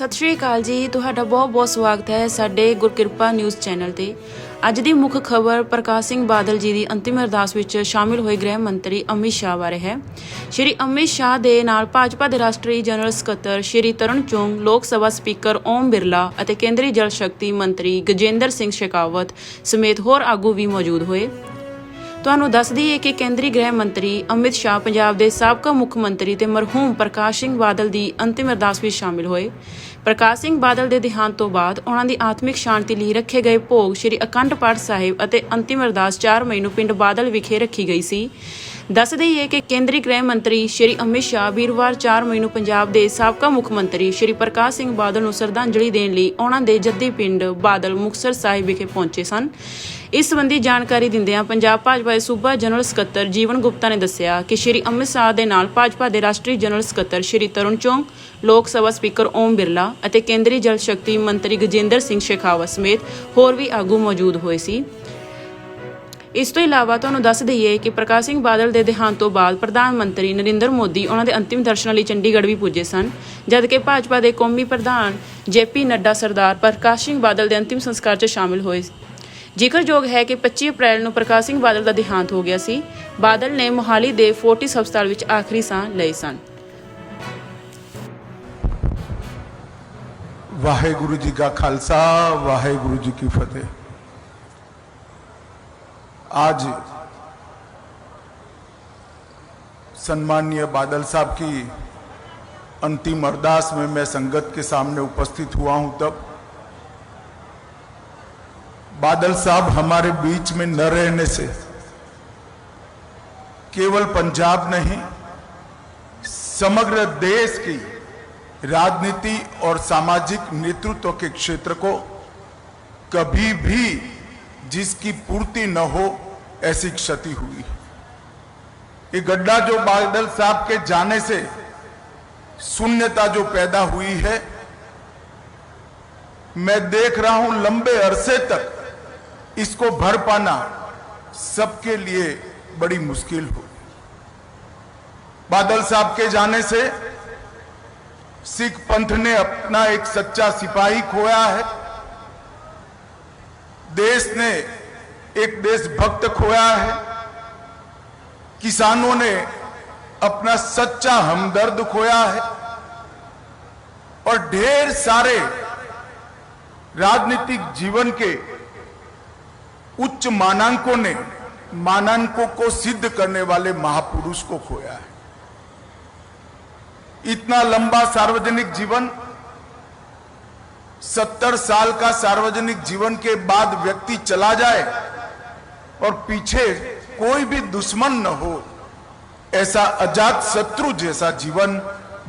सत श्री अकाल जी, तुहाडा बहुत बहुत स्वागत है साडे गुरकिरपा न्यूज़ चैनल ते। अज दी मुख खबर प्रकाश सिंह बादल जी की अंतिम अरदास विच शामिल होए गृह मंत्री अमित शाह बारे है। श्री अमित शाह दे नाल भाजपा दे राष्ट्रीय जनरल सकत्तर श्री तरन चुग, लोक सभा स्पीकर ओम बिरला अते केंद्रीय जल शक्ति मंत्री गजेंद्र सिंह शेखावत समेत होर आगू भी मौजूद होए। ਤੁਹਾਨੂੰ ਦੱਸ ਦਈਏ कि केंद्रीय गृह मंत्री अमित शाह पंजाब के साबका मुख मंत्री ते मरहूम प्रकाश सिंह बादल की अंतिम अरदास में शामिल होए। प्रकाश सिंह बादल के देहांत तो बाद उन्हां दी आत्मिक शांति लिए रखे गए भोग श्री अखंड पाठ साहिब अते अंतिम अरदास 4 मई नूं पिंड बादल विखे रखी गई सी। दस दईए कि केंद्रीय गृह मंत्री श्री अमित शाह वीरवार 4 मई नूं पंजाब के साबका मुख मंत्री श्री प्रकाश सिंह बादल नूं श्रद्धांजलि देण लई उन्हां दे जद्दी पिंड बादल मुक्तसर साहिब विखे पहुंचे सन। इस संबंधी जानकारी दिंदियां पंजाब भाजपा के सूबा जनरल सकत्तर जीवन गुप्ता ने दस्सिया कि श्री अमित शाह दे नाल भाजपा के राष्ट्रीय जनरल सकत्तर श्री तरन चुग, लोक सभा स्पीकर ओम बिरला अते केंद्रीय जल शक्ति मंत्री गजेंद्र सिंह शेखावत समेत होर भी आगू मौजूद होए सी। इस तो इलावा तुहानूं दस दईए कि प्रकाश सिंह बादल के देहांत तो बाद प्रधानमंत्री नरेंद्र मोदी उन्हां दे अंतिम दर्शनां लई चंडीगढ़ भी पुजे सन, जबकि भाजपा के कौमी प्रधान JP नड्डा सरदार प्रकाश सिंह बादल के अंतिम संस्कार च शामिल होए। जिक्रयोग है कि 25 अप्रैल ਨੂੰ प्रकाश सिंह बादल का देहांत हो गया सी। बादल ने मोहाली के फोर्टिस हस्पताल विच आखिरी साह लए सन। वाहेगुरु जी का खालसा, वाहेगुरु जी की फतेह। आज सम्माननीय बादल साहब की अंतिम अरदास में मैं संगत के सामने उपस्थित हुआ हूं, तब बादल साहब हमारे बीच में न रहने से केवल पंजाब नहीं, समग्र देश की राजनीति और सामाजिक नेतृत्व के क्षेत्र को कभी भी जिसकी पूर्ति न हो ऐसी क्षति हुई। ये गड्ढा जो बादल साहब के जाने से शून्यता जो पैदा हुई है, मैं देख रहा हूं लंबे अरसे तक इसको भर पाना सबके लिए बड़ी मुश्किल हो। बादल साहब के जाने से सिख पंथ ने अपना एक सच्चा सिपाही खोया है, देश ने एक देशभक्त खोया है, किसानों ने अपना सच्चा हमदर्द खोया है और ढेर सारे राजनीतिक जीवन के उच्च मानांकों को सिद्ध करने वाले महापुरुष को खोया है। इतना लंबा सार्वजनिक जीवन, 70 साल का सार्वजनिक जीवन के बाद व्यक्ति चला जाए और पीछे कोई भी दुश्मन न हो, ऐसा अजात शत्रु जैसा जीवन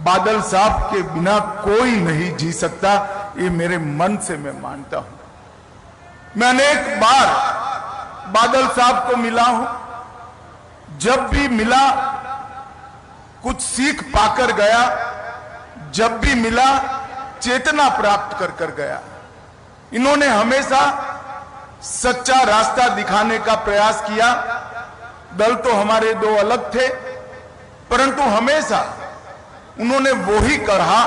बादल साहब के बिना कोई नहीं जी सकता। ये मेरे मन से मैं मानता हूं। मैं अनेक बार बादल साहब को मिला हूं, जब भी मिला कुछ सीख पाकर गया, जब भी मिला चेतना प्राप्त कर गया। इन्होंने हमेशा सच्चा रास्ता दिखाने का प्रयास किया। दल तो हमारे दो अलग थे, परंतु हमेशा उन्होंने वो ही कहा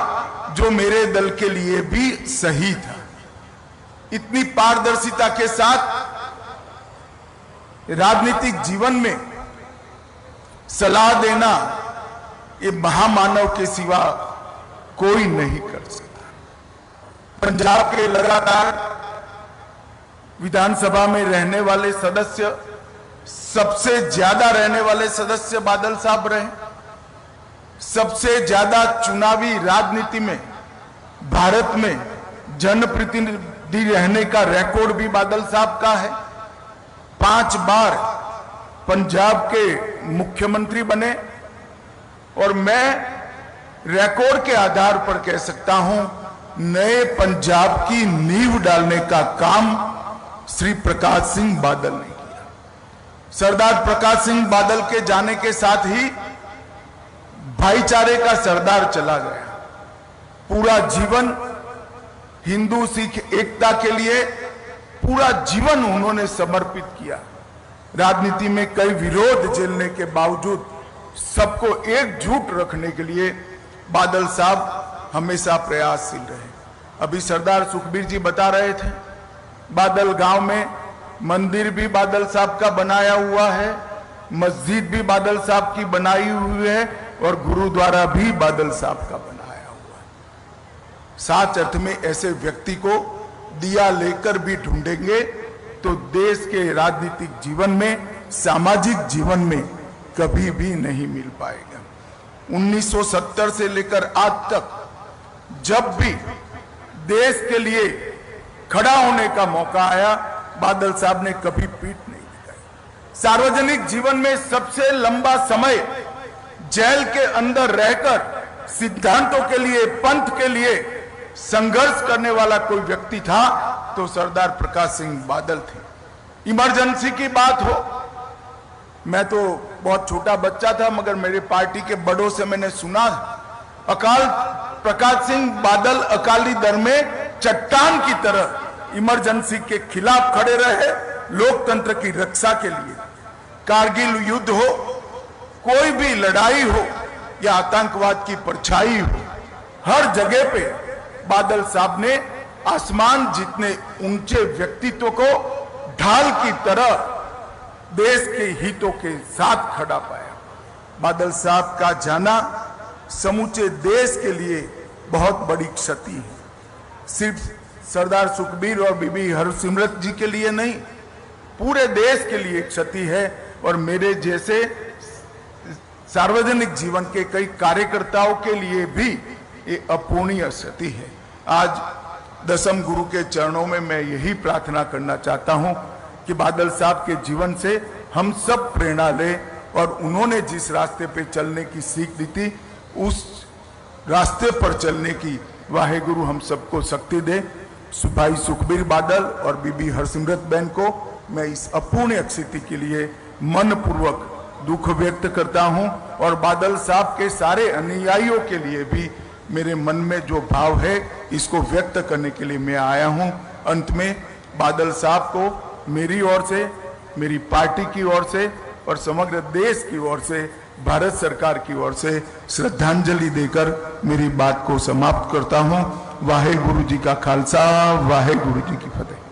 जो मेरे दल के लिए भी सही था। इतनी पारदर्शिता के साथ राजनीतिक जीवन में सलाह देना ये महामानव के सिवा कोई नहीं कर सकता। पंजाब के लगातार विधानसभा में रहने वाले सदस्य, सबसे ज्यादा रहने वाले सदस्य बादल साहब रहे। सबसे ज्यादा चुनावी राजनीति में भारत में जनप्रतिनिधि रहने का रिकॉर्ड भी बादल साहब का है। 5 बार पंजाब के मुख्यमंत्री बने और मैं रिकॉर्ड के आधार पर कह सकता हूं, नए पंजाब की नींव डालने का काम श्री प्रकाश सिंह बादल ने किया। सरदार प्रकाश सिंह बादल के जाने के साथ ही भाईचारे का सरदार चला गया। पूरा जीवन हिंदू सिख एकता के लिए पूरा जीवन उन्होंने समर्पित किया। राजनीति में कई विरोध झेलने के बावजूद सबको एकजुट रखने के लिए बादल साहब हमेशा प्रयासशील रहे। अभी सरदार सुखबीर जी बता रहे थे, बादल गांव में मंदिर भी बादल साहब का बनाया हुआ है, मस्जिद भी बादल साहब की बनाई हुई है और गुरुद्वारा भी बादल साहब का बनाया हुआ है। साच अर्थ में ऐसे व्यक्ति को दिया लेकर भी ढूंढेंगे तो देश के राजनीतिक जीवन में, सामाजिक जीवन में कभी भी नहीं मिल पाएगा। 1970 से लेकर आज तक जब भी देश के लिए खड़ा होने का मौका आया, बादल साहब ने कभी पीठ नहीं दिखाई। सार्वजनिक जीवन में सबसे लंबा समय जेल के अंदर रहकर सिद्धांतों के लिए, पंथ के लिए संघर्ष करने वाला कोई व्यक्ति था तो सरदार प्रकाश सिंह बादल थे। इमरजेंसी की बात हो, मैं तो बहुत छोटा बच्चा था मगर मेरे पार्टी के बड़ों से मैंने सुना, अकाल प्रकाश सिंह बादल अकाली दल में चट्टान की तरह इमरजेंसी के खिलाफ खड़े रहे, लोकतंत्र की रक्षा के लिए। कारगिल युद्ध हो, कोई भी लड़ाई हो या आतंकवाद की परछाई हो, हर जगह पे बादल साहब ने आसमान जितने ऊंचे व्यक्तित्व को ढाल की तरह देश के हितों के साथ खड़ा पाया। बादल साहब का जाना समूचे देश के लिए बहुत बड़ी क्षति है। सिर्फ सरदार सुखबीर और बीबी हरसिमरत जी के लिए नहीं, पूरे देश के लिए क्षति है और मेरे जैसे सार्वजनिक जीवन के कई कार्यकर्ताओं के लिए भी ये अपूर्णीय क्षति है। आज दसम गुरु के चरणों में मैं यही प्रार्थना करना चाहता हूं कि बादल साहब के जीवन से हम सब प्रेरणा लें और उन्होंने जिस रास्ते पे चलने की सीख दी थी उस रास्ते पर चलने की वाहेगुरु हम सबको शक्ति दे। भाई सुखबीर बादल और बीबी हरसिमरत बहन को मैं इस अपूर्णीय स्थिति के लिए मनपूर्वक दुख व्यक्त करता हूं और बादल साहब के सारे अनुयायियों के लिए भी मेरे मन में जो भाव है इसको व्यक्त करने के लिए मैं आया हूं। अंत में बादल साहब को मेरी ओर से, मेरी पार्टी की ओर से और समग्र देश की ओर से, भारत सरकार की ओर से श्रद्धांजलि देकर मेरी बात को समाप्त करता हूं। वाहे गुरु जी का खालसा, वाहे गुरु जी की फतेह।